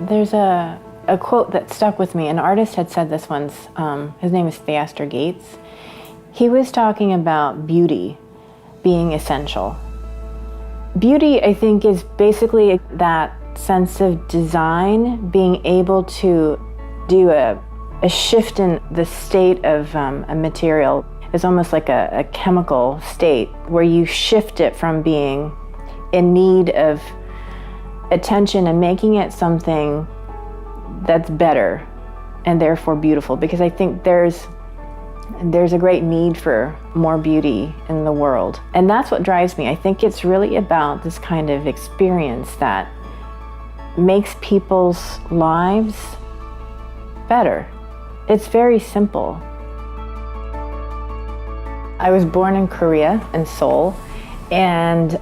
There's a quote that stuck with me. An artist had said this once. His name is Theaster Gates. He was talking about beauty being essential. Beauty, I think, is basically that sense of design, being able to do a shift in the state of a material. It's almost like a chemical state where you shift it from being in need of attention and making it something that's better and therefore beautiful, because I think there's a great need for more beauty in the world, and that's what drives me. I think it's really about this kind of experience that makes people's lives better. It's very simple. I was born in Korea, in Seoul, and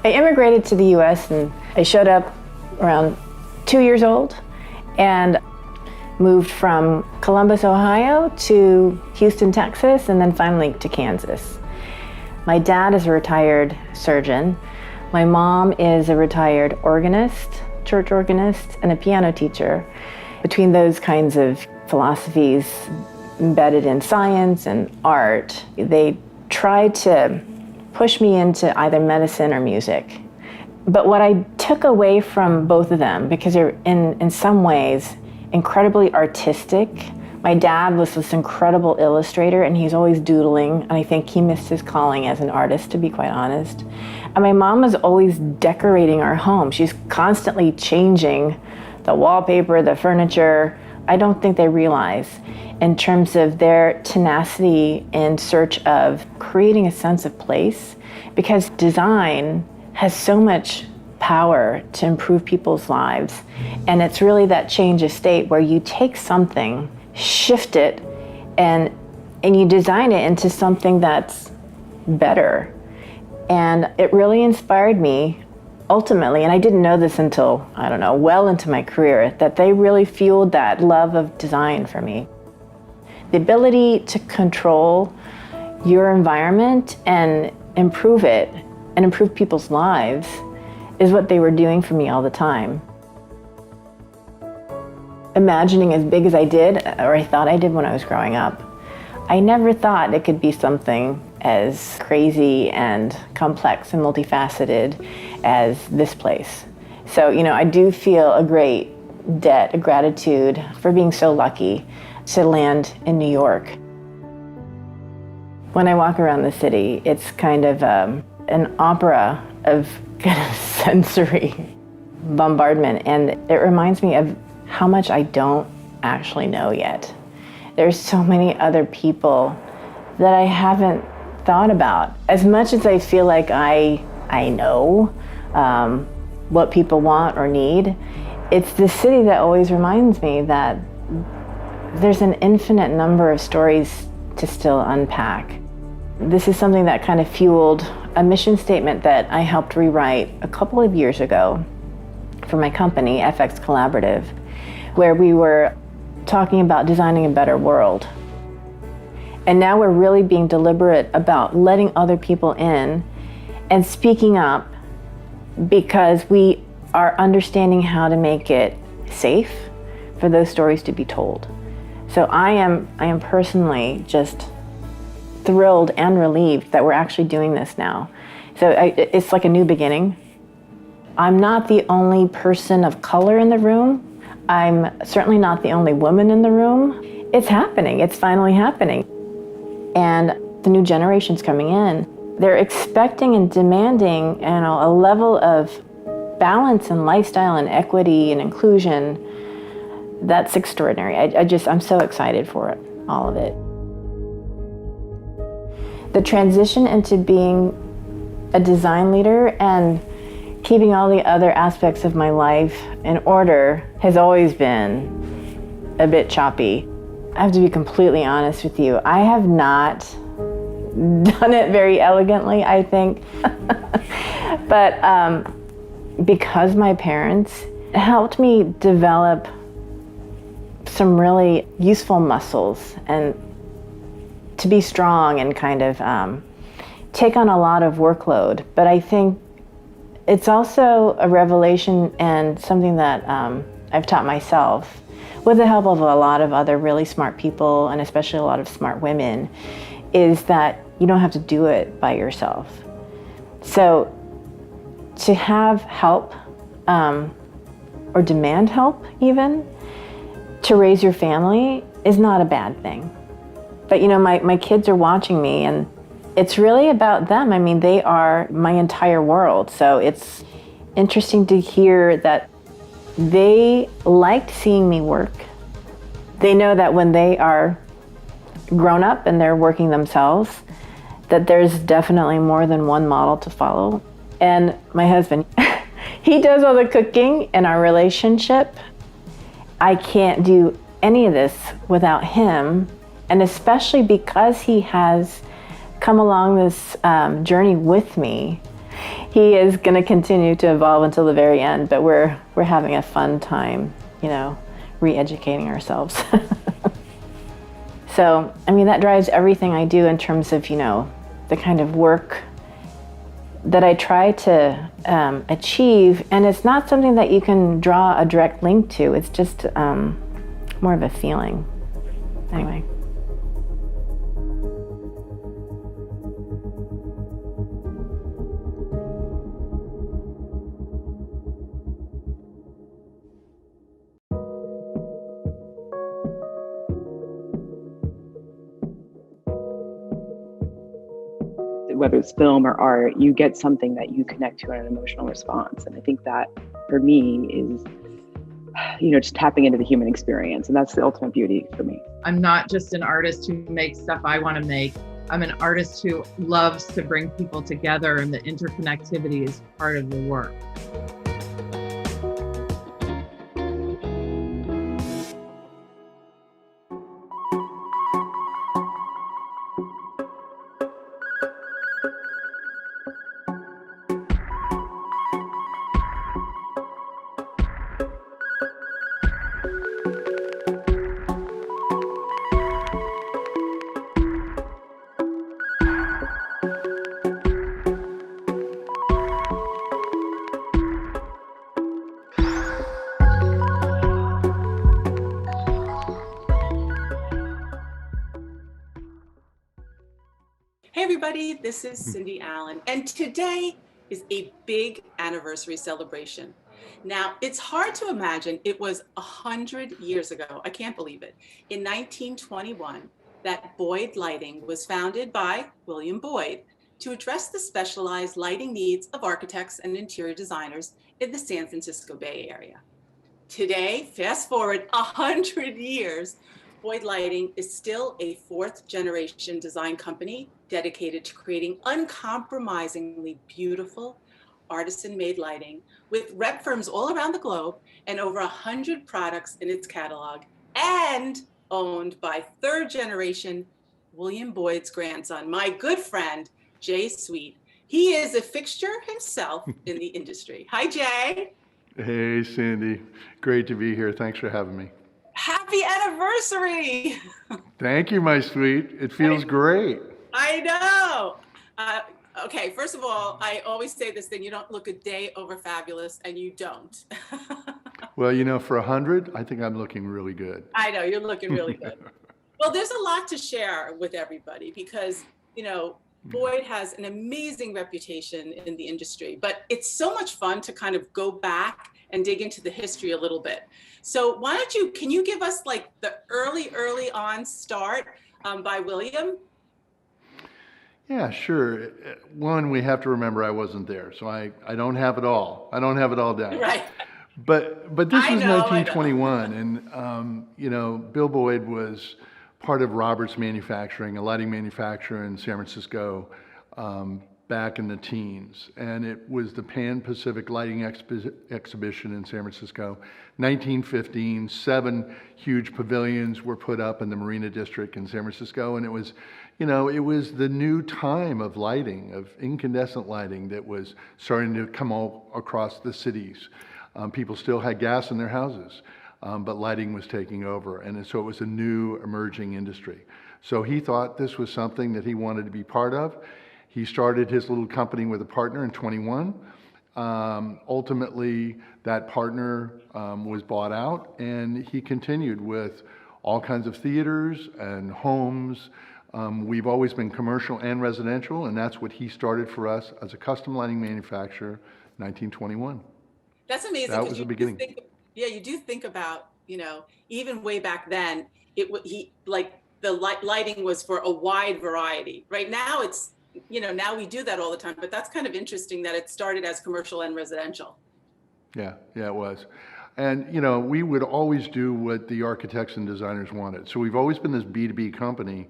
I immigrated to the US, and I showed up around 2 years old and moved from Columbus, Ohio to Houston, Texas, and then finally to Kansas. My dad is a retired surgeon. My mom is a retired organist, church organist, and a piano teacher. Between those kinds of philosophies embedded in science and art, they tried to push me into either medicine or music. But what I took away from both of them, because they're in some ways incredibly artistic. My dad was this incredible illustrator, and he's always doodling, and I think he missed his calling as an artist, to be quite honest. And my mom was always decorating our home. She's constantly changing the wallpaper, the furniture. I don't think they realize in terms of their tenacity in search of creating a sense of place, because design has so much power to improve people's lives. And it's really that change of state where you take something, shift it, and you design it into something that's better. And it really inspired me ultimately, and I didn't know this until, I don't know, well into my career, that they really fueled that love of design for me. The ability to control your environment and improve it and improve people's lives is what they were doing for me all the time. Imagining as big as I did, or I thought I did when I was growing up, I never thought it could be something as crazy and complex and multifaceted as this place. So, I do feel a great debt, a gratitude for being so lucky to land in New York. When I walk around the city, it's kind of an opera of kind of sensory bombardment, and it reminds me of how much I don't actually know yet. There's so many other people that I haven't thought about. As much as I feel like I know what people want or need, it's the city that always reminds me that there's an infinite number of stories to still unpack. This is something that kind of fueled a mission statement that I helped rewrite a couple of years ago for my company, FX Collaborative, where we were talking about designing a better world. And now we're really being deliberate about letting other people in and speaking up, because we are understanding how to make it safe for those stories to be told. So I am personally just thrilled and relieved that we're actually doing this now. So it's like a new beginning. I'm not the only person of color in the room. I'm certainly not the only woman in the room. It's happening. It's finally happening. And the new generation's coming in. They're expecting and demanding, a level of balance and lifestyle and equity and inclusion, that's extraordinary. I'm so excited for it, all of it. The transition into being a design leader and keeping all the other aspects of my life in order has always been a bit choppy. I have to be completely honest with you. I have not done it very elegantly, I think. But because my parents helped me develop some really useful muscles and to be strong and kind of take on a lot of workload. But I think it's also a revelation and something that I've taught myself with the help of a lot of other really smart people, and especially a lot of smart women, is that you don't have to do it by yourself. So to have help or demand help even to raise your family is not a bad thing. But you know, my kids are watching me, and it's really about them. I mean, they are my entire world. So it's interesting to hear that they liked seeing me work. They know that when they are grown up and they're working themselves, that there's definitely more than one model to follow. And my husband, he does all the cooking in our relationship. I can't do any of this without him. And especially because he has come along this journey with me, he is going to continue to evolve until the very end. But we're having a fun time, you know, re-educating ourselves. So, I mean, that drives everything I do in terms of, you know, the kind of work that I try to achieve. And it's not something that you can draw a direct link to. It's just more of a feeling. Anyway. Whether it's film or art, you get something that you connect to in an emotional response. And I think that for me is, you know, just tapping into the human experience. And that's the ultimate beauty for me. I'm not just an artist who makes stuff I want to make. I'm an artist who loves to bring people together, and the interconnectivity is part of the work. Hey everybody, this is Cindy Allen, and today is a big anniversary celebration. Now, it's hard to imagine it was 100 years ago, I can't believe it, in 1921, that Boyd Lighting was founded by William Boyd to address the specialized lighting needs of architects and interior designers in the San Francisco Bay Area. Today, fast forward 100 years, Boyd Lighting is still a fourth-generation design company dedicated to creating uncompromisingly beautiful, artisan-made lighting with rep firms all around the globe and over 100 products in its catalog, and owned by third-generation William Boyd's grandson, my good friend, Jay Sweet. He is a fixture himself in the industry. Hi, Jay. Hey, Cindy. Great to be here. Thanks for having me. Happy anniversary. Thank you, my sweet. It feels great. I know. Okay, first of all, I always say this thing, you don't look a day over fabulous, and you don't. Well, you know, for 100, I think I'm looking really good. I know, you're looking really good. Well, there's a lot to share with everybody because, you know, Boyd has an amazing reputation in the industry, but it's so much fun to kind of go back and dig into the history a little bit. So why don't you, can you give us like the early on start by William? Yeah, sure. One, we have to remember I wasn't there, so I don't have it all. I don't have it all down. Right. But this I was know. 1921, and Bill Boyd was part of Roberts Manufacturing, a lighting manufacturer in San Francisco, back in the teens, and it was the Pan-Pacific Lighting Exhibition in San Francisco. 1915, 7 huge pavilions were put up in the Marina District in San Francisco, and it was the new time of lighting, of incandescent lighting that was starting to come all across the cities. People still had gas in their houses, but lighting was taking over, and so it was a new emerging industry. So he thought this was something that he wanted to be part of. He started his little company with a partner in 21. Ultimately, that partner was bought out, and he continued with all kinds of theaters and homes. We've always been commercial and residential, and that's what he started for us as a custom lighting manufacturer, 1921. That's amazing. That was the beginning. You do think about, even way back then, the lighting was for a wide variety. Right now it's, now we do that all the time, but that's kind of interesting that it started as commercial and residential. Yeah, it was. And, we would always do what the architects and designers wanted. So we've always been this B2B company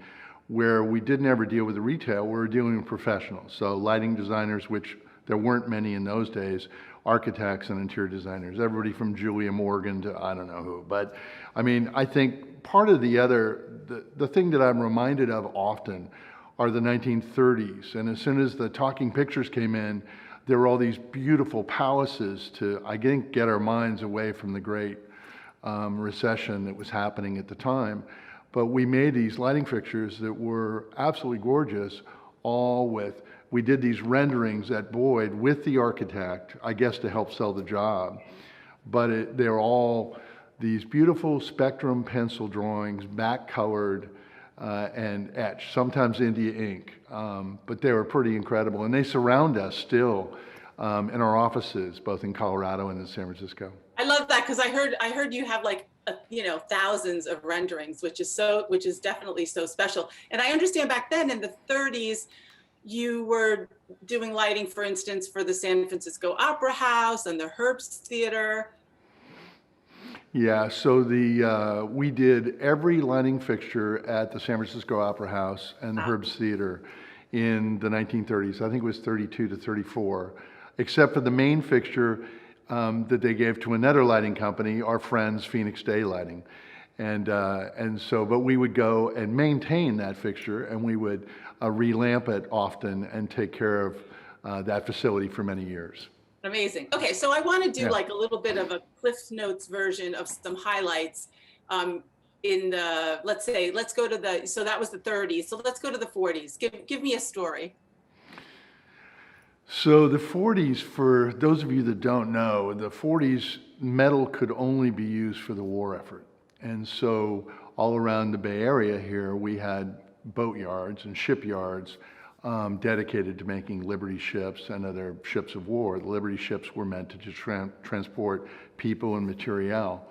where we didn't ever deal with the retail, we were dealing with professionals. So lighting designers, which there weren't many in those days, architects and interior designers, everybody from Julia Morgan to I don't know who. But I think part of the thing that I'm reminded of often are the 1930s. And as soon as the talking pictures came in, there were all these beautiful palaces to, I think, get our minds away from the great recession that was happening at the time. But we made these lighting fixtures that were absolutely gorgeous, we did these renderings at Boyd with the architect, I guess to help sell the job. But they're all these beautiful spectrum pencil drawings, back colored and etched, sometimes India ink. But they were pretty incredible. And they surround us still in our offices, both in Colorado and in San Francisco. I love that because I heard you have thousands of renderings, which is definitely so special. And I understand back then in the 30s, you were doing lighting, for instance, for the San Francisco Opera House and the Herbst Theater. Yeah, so we did every lighting fixture at the San Francisco Opera House and the Herbst Theater in the 1930s. I think it was 32 to 34, except for the main fixture that they gave to another lighting company, our friends Phoenix Day Lighting. But we would go and maintain that fixture, and we would relamp it often and take care of that facility for many years. Amazing. Okay, so I want to do a little bit of a Cliff Notes version of some highlights in the, let's go to so that was the 30s. So let's go to the 40s. Give me a story. So the 40s, for those of you that don't know, the 40s, metal could only be used for the war effort. And so all around the Bay Area here, we had boatyards and shipyards dedicated to making Liberty ships and other ships of war. The Liberty ships were meant to just transport people and material.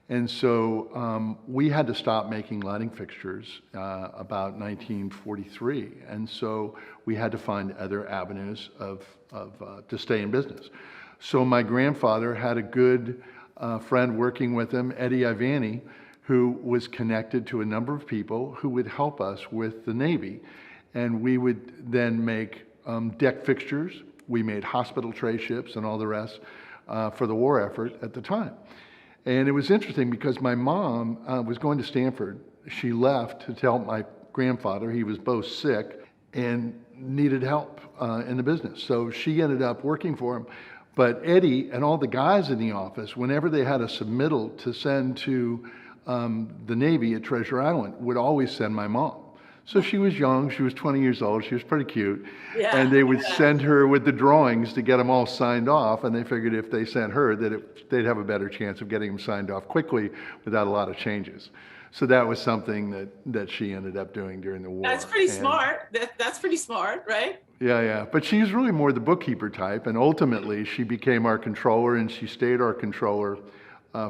And so we had to stop making lighting fixtures about 1943. And so we had to find other avenues to stay in business. So my grandfather had a good friend working with him, Eddie Ivani, who was connected to a number of people who would help us with the Navy. And we would then make deck fixtures. We made hospital tray ships and all the rest for the war effort at the time. And it was interesting because my mom was going to Stanford. She left to help my grandfather. He was both sick and needed help in the business. So she ended up working for him. But Eddie and all the guys in the office, whenever they had a submittal to send to the Navy at Treasure Island, would always send my mom. So she was young, she was 20 years old, she was pretty cute. Yeah, and they would send her with the drawings to get them all signed off, and they figured if they sent her that they'd have a better chance of getting them signed off quickly without a lot of changes. So that was something that she ended up doing during the war. That's pretty smart. That's pretty smart, right? Yeah. But she was really more the bookkeeper type, and ultimately she became our controller, and she stayed our controller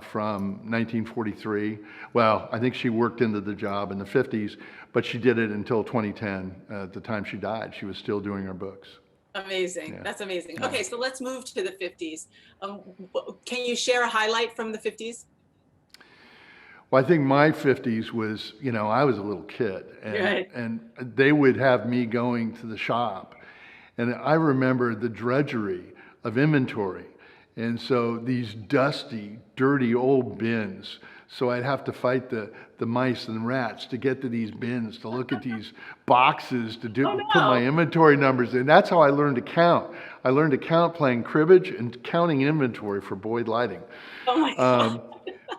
from 1943. Well, I think she worked into the job in the 50s, but she did it until 2010. At the time she died, she was still doing her books. Amazing. Yeah. That's amazing. Yeah. Okay, so let's move to the 50s. Can you share a highlight from the 50s? Well, I think my 50s was, I was a little kid, Right. and they would have me going to the shop. And I remember the drudgery of inventory. And so these dusty, dirty old bins. So I'd have to fight the mice and rats to get to these bins, to look at these boxes, to put my inventory numbers in. That's how I learned to count. I learned to count playing cribbage and counting inventory for Boyd Lighting. Oh my God.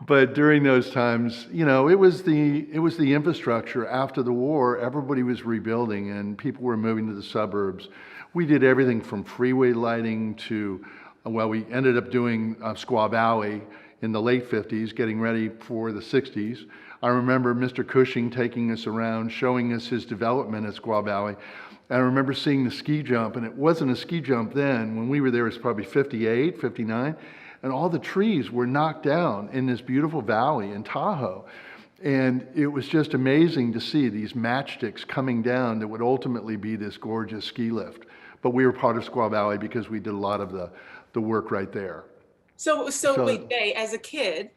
But during those times, it was the infrastructure. After the war, everybody was rebuilding and people were moving to the suburbs. We did everything from freeway lighting to, well, we ended up doing Squaw Valley in the late 50s, getting ready for the 60s. I remember Mr. Cushing taking us around, showing us his development at Squaw Valley. And I remember seeing the ski jump, and it wasn't a ski jump then. When we were there, it was probably 58, 59. And all the trees were knocked down in this beautiful valley in Tahoe. And it was just amazing to see these matchsticks coming down that would ultimately be this gorgeous ski lift. But we were part of Squaw Valley because we did a lot of the work right there. So wait, Jay, as a kid,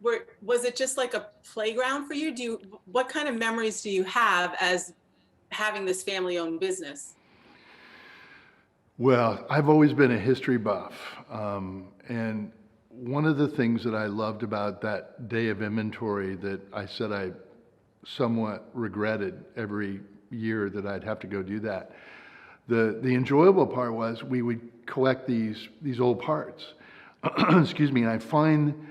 was it just like a playground for you? What kind of memories do you have as having this family-owned business? Well, I've always been a history buff. And one of the things that I loved about that day of inventory that I said I somewhat regretted every year that I'd have to go do that, the enjoyable part was we would collect these old parts. Excuse me, and I'd find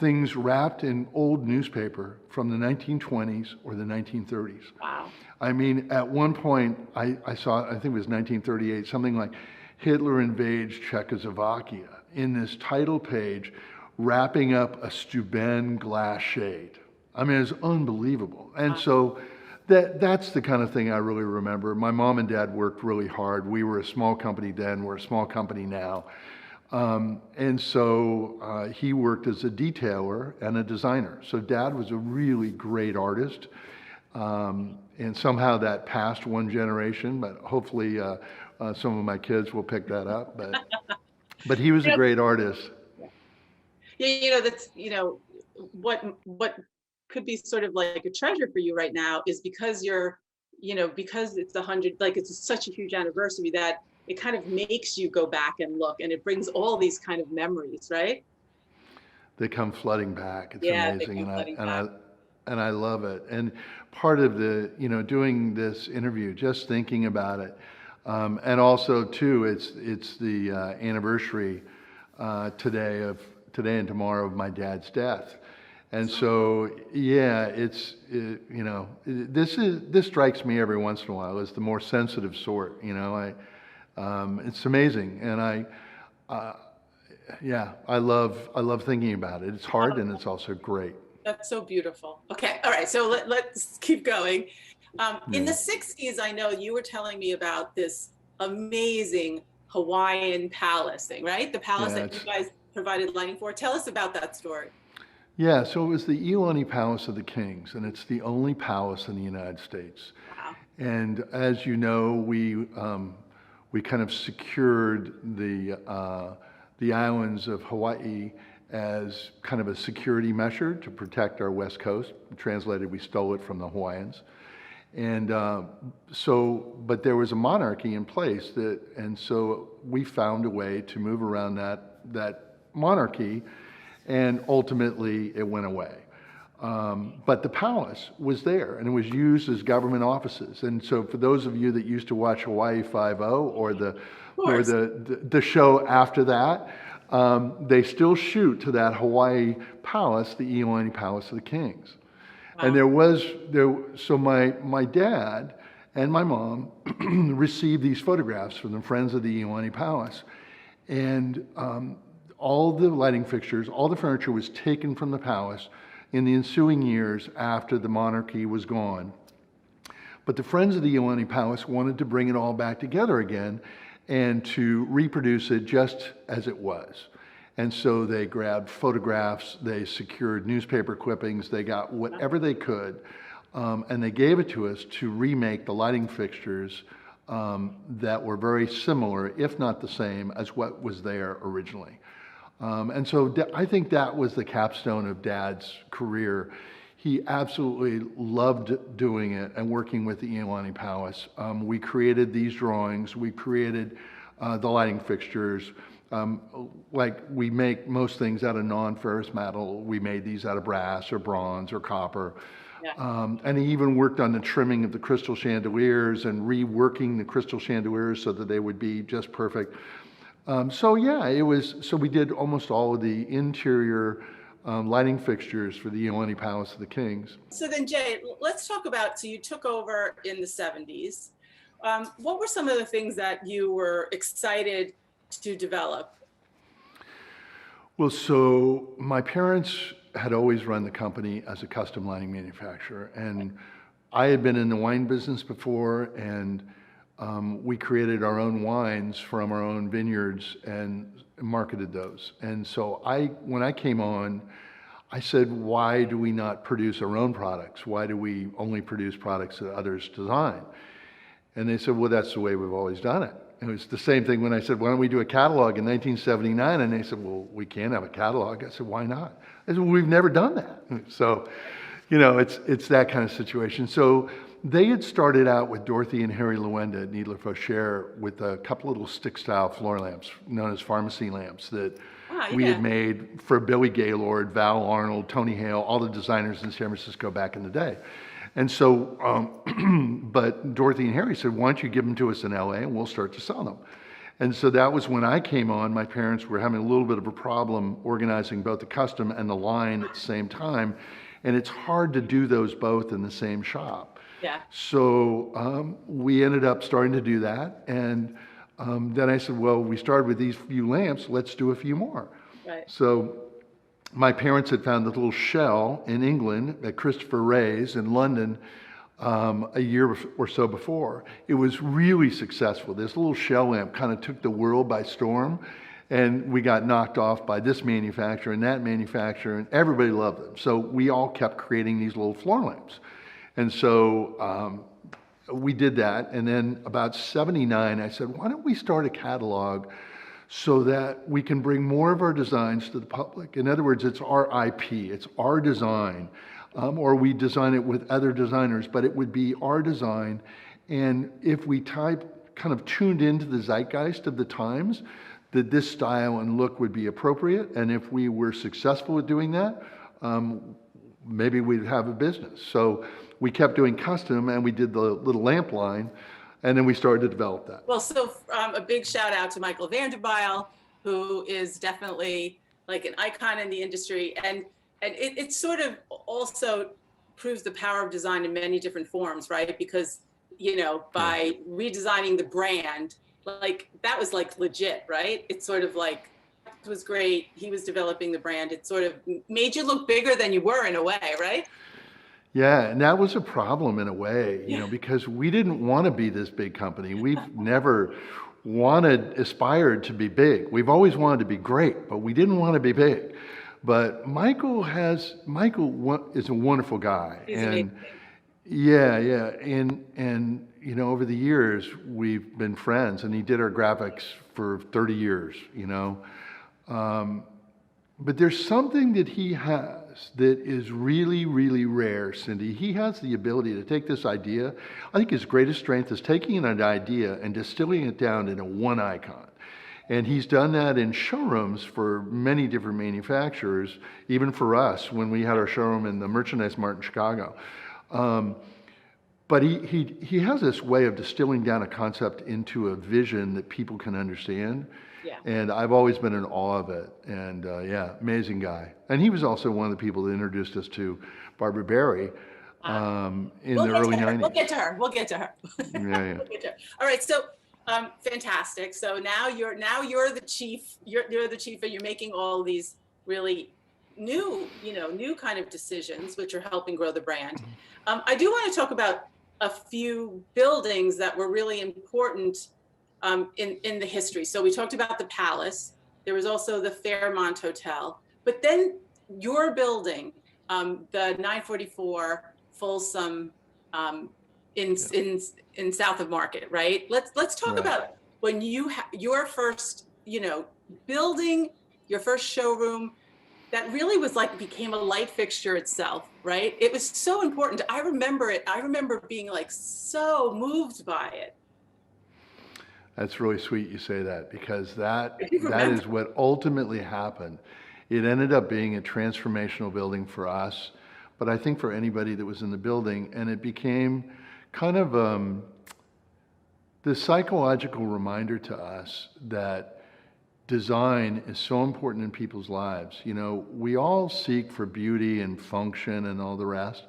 things wrapped in old newspaper from the 1920s or the 1930s. Wow. I mean, at one point, I saw, I think it was 1938, something like Hitler invades Czechoslovakia in this title page, wrapping up a Steuben glass shade. I mean, it's unbelievable. And so that's the kind of thing I really remember. My mom and dad worked really hard. We were a small company then, we're a small company now. And so he worked as a detailer and a designer. So dad was a really great artist. And somehow that passed one generation, but hopefully some of my kids will pick that up. But he was a great artist. Yeah, that's, what could be sort of like a treasure for you right now is because because it's it's such a huge anniversary that it kind of makes you go back and look, and it brings all these kind of memories, right? They come flooding back. It's amazing, and I love it. And part of the, doing this interview, just thinking about it, and also too, it's the anniversary today and tomorrow of my dad's death. And so, yeah, this strikes me every once in a while as the more sensitive sort. It's amazing, and I love thinking about it. It's hard, and it's also great. That's so beautiful. Okay, all right, so let's keep going. In the 60s, I know you were telling me about this amazing Hawaiian Palace thing, right? The palace that you guys provided lighting for. Tell us about that story. Yeah, so it was the Ilani Palace of the Kings, and it's the only palace in the United States. Wow. And as you know, we kind of secured the islands of Hawaii as kind of a security measure to protect our West Coast. Translated, we stole it from the Hawaiians. And but there was a monarchy in place and so we found a way to move around that monarchy, and ultimately it went away. But the palace was there, and it was used as government offices. And so for those of you that used to watch Hawaii Five-0 or the show after that, they still shoot to that Hawaii Palace, the Ilani Palace of the Kings. Wow. And so my dad and my mom received these photographs from the Friends of the Ilani Palace, and all the lighting fixtures, all the furniture was taken from the palace in the ensuing years after the monarchy was gone. But the Friends of the Ilani Palace wanted to bring it all back together again and to reproduce it just as it was. And so they grabbed photographs, they secured newspaper clippings, they got whatever they could, and they gave it to us to remake the lighting fixtures that were very similar, if not the same, as what was there originally. And so I think that was the capstone of Dad's career. He absolutely loved doing it and working with the Ilani Palace. We created these drawings, we created the lighting fixtures. Like we make most things out of non-ferrous metal, we made these out of brass or bronze or copper. Yeah. And he even worked on the trimming of the crystal chandeliers and reworking the crystal chandeliers so that they would be just perfect. So we did almost all of the interior lighting fixtures for the Ilani Palace of the Kings. So then Jay, let's talk about, so you took over in the 70s. What were some of the things that you were excited to develop? Well, so my parents had always run the company as a custom lighting manufacturer, and I had been in the wine business before, and we created our own wines from our own vineyards and marketed those. And so when I came on, I said, why do we not produce our own products? Why do we only produce products that others design? And they said, well, that's the way we've always done it. It was the same thing when I said, why don't we do a catalog in 1979? And they said, well, we can't have a catalog. I said, why not? I said, well, we've never done that. So, it's that kind of situation. So they had started out with Dorothy and Harry Lewenda at Needler Faucher with a couple little stick-style floor lamps known as pharmacy lamps that we had made for Billy Gaylord, Val Arnold, Tony Hale, all the designers in San Francisco back in the day. And so, but Dorothy and Harry said, why don't you give them to us in LA and we'll start to sell them. And so that was when I came on. My parents were having a little bit of a problem organizing both the custom and the line at the same time. And it's hard to do those both in the same shop. Yeah. So we ended up starting to do that. And then I said, well, we started with these few lamps, let's do a few more. Right. So my parents had found this little shell in England at Christopher Wray's in London a year or so before. It was really successful. This little shell lamp kind of took the world by storm, and we got knocked off by this manufacturer and that manufacturer, and everybody loved them. So we all kept creating these little floor lamps. And so we did that, and then about 79, I said, why don't we start a catalog so that we can bring more of our designs to the public? In other words, it's our IP, it's our design, or we design it with other designers, but it would be our design. And if we kind of tuned into the zeitgeist of the times, that this style and look would be appropriate. And if we were successful at doing that, maybe we'd have a business. So we kept doing custom, and we did the little lamp line. And then we started to develop that. Well, so a big shout out to Michael Vanderbijl, who is definitely like an icon in the industry. And it sort of also proves the power of design in many different forms, right? Because, by redesigning the brand, like that was like legit, right? It's sort of like, it was great. He was developing the brand. It sort of made you look bigger than you were in a way, right? Yeah, and that was a problem in a way, because we didn't want to be this big company. We've never aspired to be big. We've always wanted to be great, but we didn't want to be big. But Michael is a wonderful guy. He's and amazing. And over the years we've been friends, and he did our graphics for 30 years, But there's something that he has that is really, really rare, Cindy. He has the ability to take this idea. I think his greatest strength is taking an idea and distilling it down into one icon. And he's done that in showrooms for many different manufacturers, even for us when we had our showroom in the Merchandise Mart in Chicago. But he has this way of distilling down a concept into a vision that people can understand. Yeah. And I've always been in awe of it. And amazing guy. And he was also one of the people that introduced us to Barbara Barry in the early 90s. We'll get to her. We'll get to her. Yeah. We'll get to her. All right. So fantastic. So now you're the chief. You're the chief, and you're making all these really new kind of decisions, which are helping grow the brand. I do want to talk about a few buildings that were really important in the history. So we talked about the palace. There was also the Fairmont Hotel. But then your building, the 944 Folsom in south of Market, right? Let's talk Right. about when you your first, building, your first showroom. That really was like became a light fixture itself, right? It was so important. I remember it. I remember being like so moved by it. That's really sweet you say that, because that You remember. is what ultimately happened. It ended up being a transformational building for us, but I think for anybody that was in the building, and it became kind of the psychological reminder to us that design is so important in people's lives. We all seek for beauty and function and all the rest,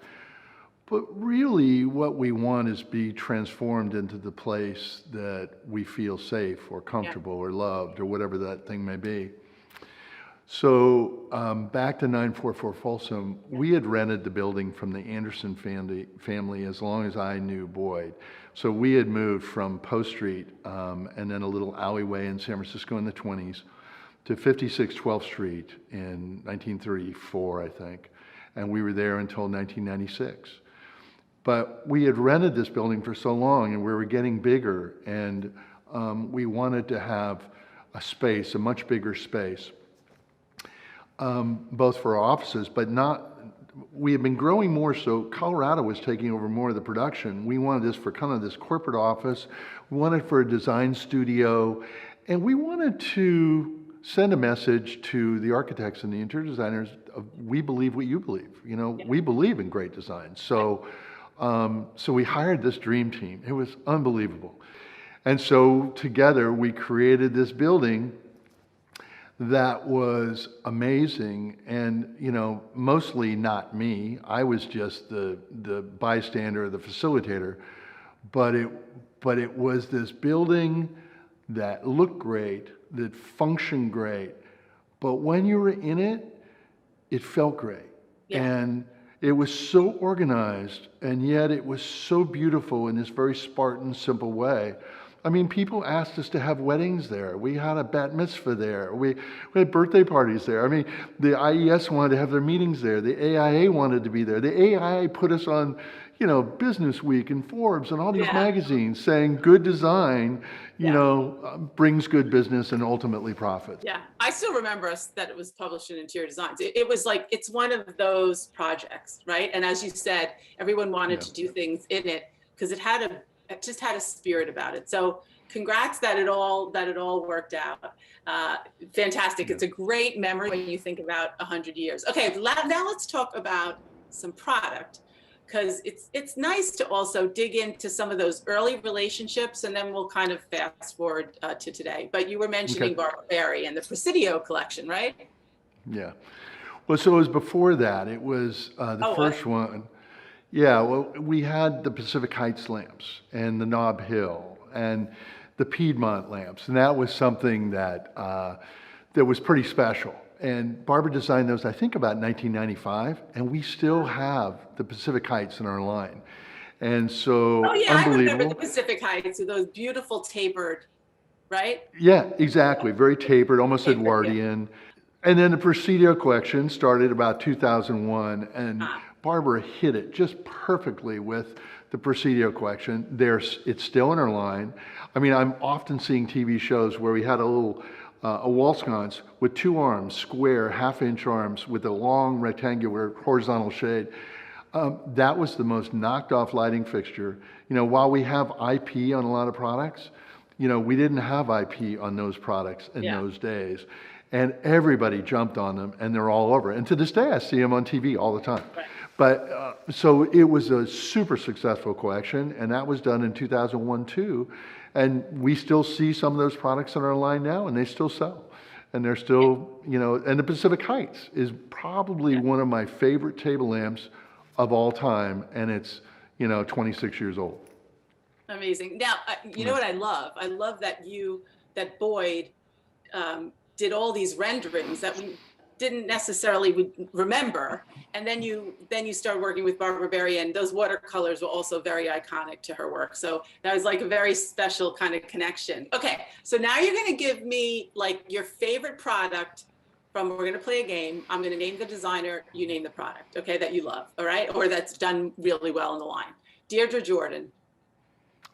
but really what we want is be transformed into the place that we feel safe or comfortable or loved or whatever that thing may be. So back to 944 Folsom, we had rented the building from the Anderson family as long as I knew Boyd. So we had moved from Post Street and then a little alleyway in San Francisco in the 20s to 56 12th Street in 1934, I think. And we were there until 1996. But we had rented this building for so long and we were getting bigger, and we wanted to have a space, a much bigger space. Both for our offices, but we had been growing more, so Colorado was taking over more of the production. We wanted this for kind of this corporate office. We wanted for a design studio, and we wanted to send a message to the architects and the interior designers of, we believe what you believe. We believe in great design. So we hired this dream team. It was unbelievable. And so together we created this building that was amazing, and mostly not me. I was just the bystander, the facilitator, but it was this building that looked great, that functioned great, but when you were in it, it felt great. Yeah. And it was so organized, and yet it was so beautiful in this very Spartan, simple way. I mean, people asked us to have weddings there. We had a bat mitzvah there. We had birthday parties there. I mean, the IES wanted to have their meetings there. The AIA wanted to be there. The AIA put us on, Business Week and Forbes and all these magazines saying good design, brings good business and ultimately profits. Yeah, I still remember that it was published in Interior Designs. It was like, it's one of those projects, right? And as you said, everyone wanted to do things in it because it just had a spirit about it. So congrats that it all worked out. Fantastic. Yeah. It's a great memory when you think about 100 years. Okay, now let's talk about some product, because it's nice to also dig into some of those early relationships, and then we'll kind of fast forward to today. But you were mentioning Barbara Berry and the Presidio Collection, right? Yeah. Well, so it was before that. It was the first one. Yeah, well, we had the Pacific Heights lamps and the Nob Hill and the Piedmont lamps, and that was something that was pretty special. And Barbara designed those, I think, about 1995, and we still have the Pacific Heights in our line. And so, I remember the Pacific Heights with those beautiful tapered, right? Yeah, exactly, very tapered, almost Edwardian. And then the Presidio Collection started about 2001, and Barbara hit it just perfectly with the Presidio Collection. It's still in our line. I mean, I'm often seeing TV shows where we had a little a wall sconce with two arms, square, half-inch arms with a long rectangular horizontal shade. That was the most knocked-off lighting fixture. While we have IP on a lot of products, we didn't have IP on those products in those days. And everybody jumped on them, and they're all over. And to this day, I see them on TV all the time. Right. But so it was a super successful collection, and that was done in 2001 too. And we still see some of those products in our line now, and they still sell. And they're still, and the Pacific Heights is probably one of my favorite table lamps of all time, and it's, 26 years old. Amazing. Now, you know what I love? I love that Boyd did all these renderings that didn't necessarily remember. And then you started working with Barbara Berry, and those watercolors were also very iconic to her work. So that was like a very special kind of connection. Okay, so now you're going to give me like your favorite product from, we're going to play a game. I'm going to name the designer, you name the product, okay, that you love, all right? Or that's done really well in the line. Deirdre Jordan.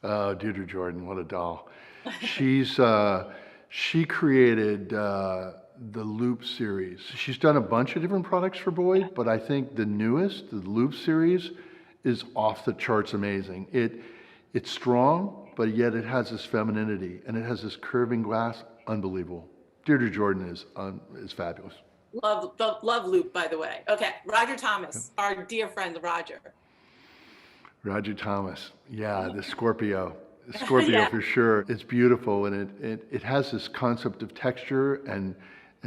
Oh, Deirdre Jordan, what a doll. She created the Loop series. She's done a bunch of different products for Boyd, but I think the newest, the Loop series, is off the charts amazing. It's strong, but yet it has this femininity, and it has this curving glass, unbelievable. Deirdre Jordan is fabulous. Love Loop, by the way. Okay, Roger Thomas, our dear friend Roger. Roger Thomas, yeah, the Scorpio. Scorpio Yeah. for sure. It's beautiful, and it has this concept of texture and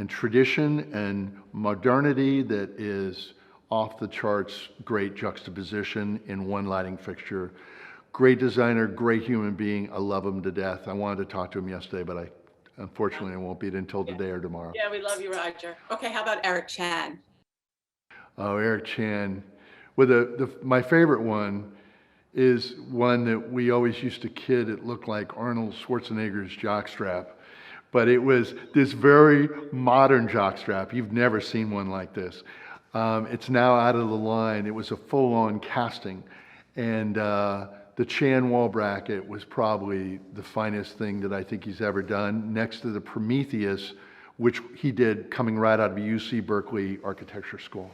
tradition and modernity that is off the charts. Great juxtaposition in one lighting fixture. Great designer, great human being. I love him to death. I wanted to talk to him yesterday, but unfortunately I won't beat it until today or tomorrow. Yeah, we love you, Roger. Okay, how about Eric Chan? Oh, Eric Chan. Well, my favorite one is one that we always used to kid. It looked like Arnold Schwarzenegger's jockstrap, but it was this very modern jockstrap. You've never seen one like this. It's now out of the line. It was a full-on casting, and the Chan wall bracket was probably the finest thing that I think he's ever done, next to the Prometheus, which he did coming right out of UC Berkeley Architecture School.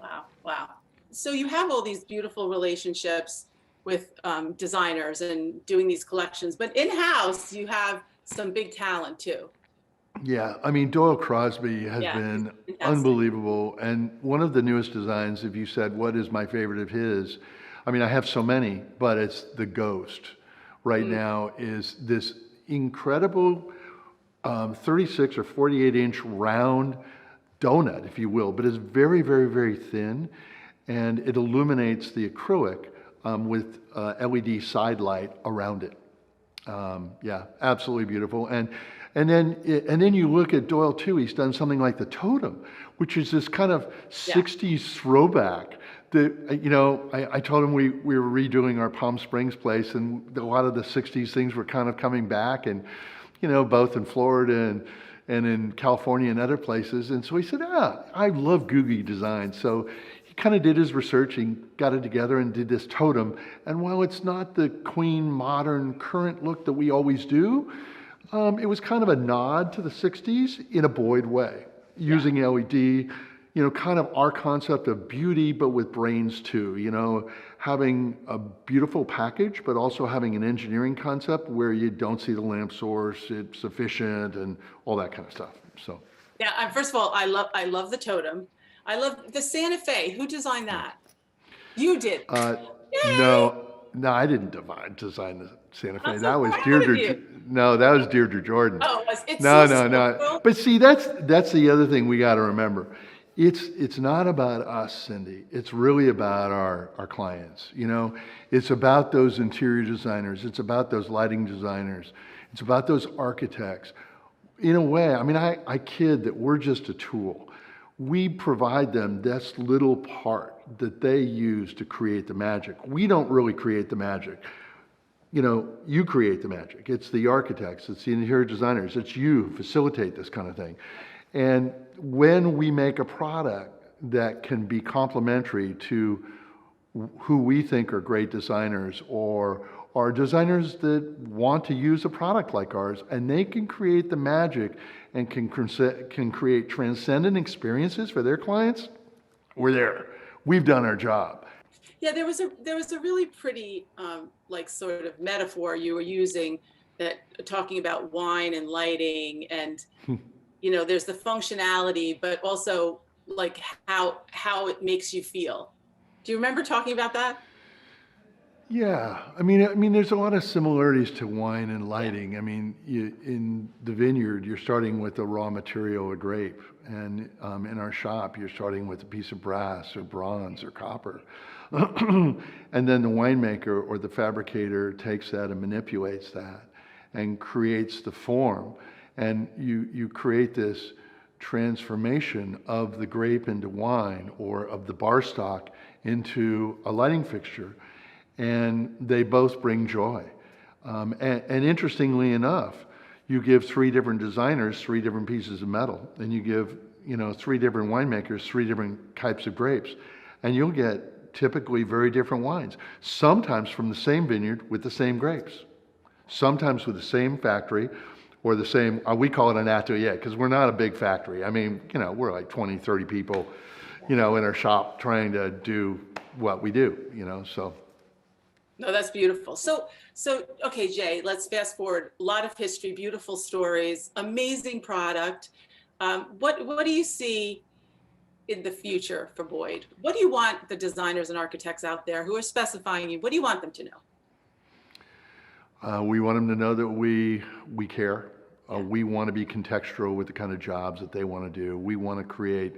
Wow, wow. So you have all these beautiful relationships with designers and doing these collections, but in-house you have some big talent too. Yeah, I mean, Doyle Crosby has been fantastic. unbelievable. And one of the newest designs, if you said, what is my favorite of his? I mean, I have so many, but it's the Ghost right now is this incredible 36 or 48 inch round donut, if you will, but it's very, very, very thin. And it illuminates the acrylic with LED side light around it. Yeah, absolutely beautiful. And then you look at Doyle too. He's done something like the Totem, which is this kind of 60s throwback. That, you know, I told him we were redoing our Palm Springs place, and a lot of the 60s things were kind of coming back, and you know, both in Florida and in California and other places. And so he said, I love Googie design. So he kind of did his research and got it together and did this Totem. And while it's not the clean, modern, current look that we always do, it was kind of a nod to the 60s in a Boyd way, using LED, you know, kind of our concept of beauty, but with brains too, you know, having a beautiful package, but also having an engineering concept where you don't see the lamp source, it's efficient and all that kind of stuff. So. Yeah, first of all, I love the Totem. I love the Santa Fe. Who designed that? You did. No, I didn't design the Santa Fe. I'm so That was proud of Deirdre. you. No, that was Deirdre Jordan. Oh, it's No. so But see, that's the other thing we got to remember. It's not about us, Cindy. It's really about our clients. You know, it's about those interior designers. It's about those lighting designers. It's about those architects. In a way, I mean, I kid that we're just a tool. We provide them this little part that they use to create the magic. We don't really create the magic. You know, you create the magic. It's the architects, it's the interior designers, it's you who facilitate this kind of thing. And when we make a product that can be complementary to who we think are great designers or are designers that want to use a product like ours, and they can create the magic and can create transcendent experiences for their clients, we're there. We've done our job. Yeah, there was a really pretty like sort of metaphor you were using that talking about wine and lighting and you know, there's the functionality, but also like how it makes you feel. Do you remember talking about that? Yeah, I mean, there's a lot of similarities to wine and lighting. I mean, in the vineyard, you're starting with a raw material, a grape, and in our shop, you're starting with a piece of brass or bronze or copper, and then the winemaker or the fabricator takes that and manipulates that, and creates the form, and you create this transformation of the grape into wine or of the bar stock into a lighting fixture, and they both bring joy. And interestingly enough, you give 3 different designers 3 different pieces of metal, and you give 3 different winemakers 3 different types of grapes, and you'll get typically very different wines. Sometimes from the same vineyard with the same grapes, sometimes with the same factory or the same. We call it an atelier because we're not a big factory. I mean, we're like 20, 30 people, in our shop trying to do what we do. So. No, that's beautiful. So okay, Jay, let's fast forward. A lot of history, beautiful stories, amazing product. What do you see in the future for Boyd? What do you want the designers and architects out there who are specifying you? What do you want them to know? We want them to know that we care. We want to be contextual with the kind of jobs that they want to do. We want to create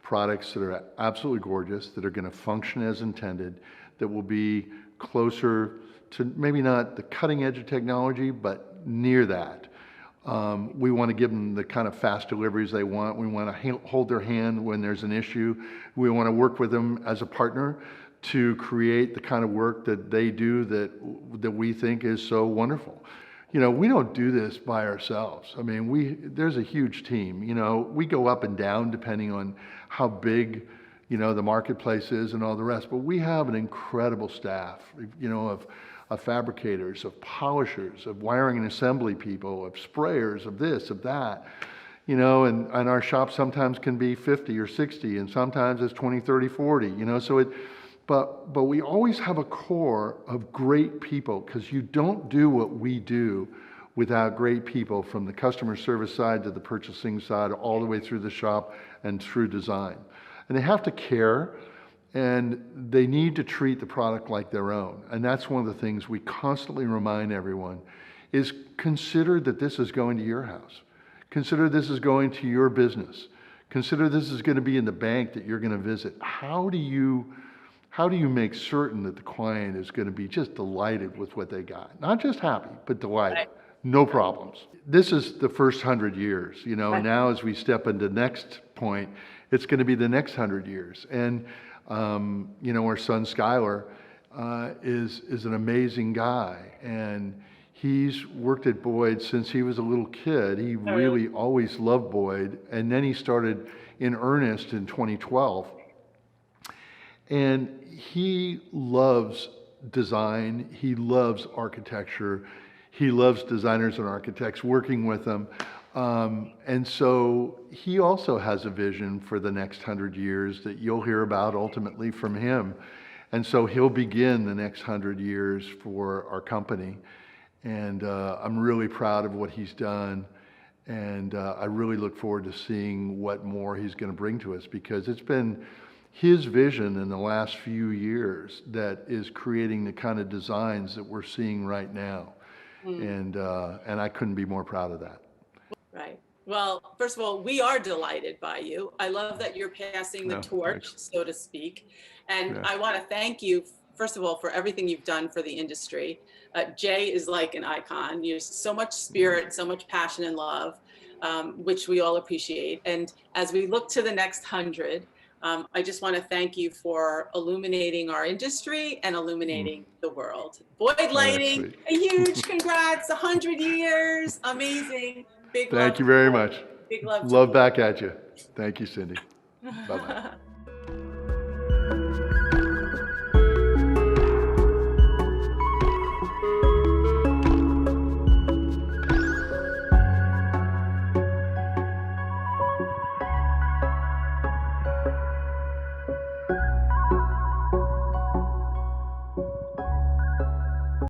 products that are absolutely gorgeous, that are going to function as intended, that will be closer to maybe not the cutting edge of technology, but near that. We want to give them the kind of fast deliveries they want. We want to hold their hand when there's an issue. We want to work with them as a partner to create the kind of work that they do that we think is so wonderful. We don't do this by ourselves. I mean, there's a huge team. We go up and down depending on how big the marketplace is and all the rest. But we have an incredible staff, of fabricators, of polishers, of wiring and assembly people, of sprayers, of this, of that. And our shop sometimes can be 50 or 60, and sometimes it's 20, 30, 40, but we always have a core of great people, because you don't do what we do without great people, from the customer service side to the purchasing side, all the way through the shop and through design. And they have to care, and they need to treat the product like their own. And that's one of the things we constantly remind everyone is, consider that this is going to your house. Consider this is going to your business. Consider this is going to be in the bank that you're going to visit. How do you make certain that the client is going to be just delighted with what they got? Not just happy, but delighted. Right. No problems. This is the first 100 years, Right. Now as we step into the next point, it's going to be the next 100 years. And, our son Skylar is an amazing guy. And he's worked at Boyd since he was a little kid. He really always loved Boyd. And then he started in earnest in 2012. And he loves design. He loves architecture. He loves designers and architects, working with them. And so he also has a vision for the next 100 years that you'll hear about ultimately from him. And so he'll begin the next 100 years for our company. And I'm really proud of what he's done. And I really look forward to seeing what more he's going to bring to us, because it's been his vision in the last few years that is creating the kind of designs that we're seeing right now. And I couldn't be more proud of that. Right. Well, first of all, we are delighted by you. I love that you're passing the torch, so to speak. And I want to thank you, first of all, for everything you've done for the industry. Jay is like an icon. You have so much spirit, so much passion and love, which we all appreciate. And as we look to the next 100, I just want to thank you for illuminating our industry and illuminating the world. Boyd Lighting, a huge congrats, 100 years, amazing. Big love. Thank you very much. Big love. Love back at you. Thank you, Cindy. Bye-bye.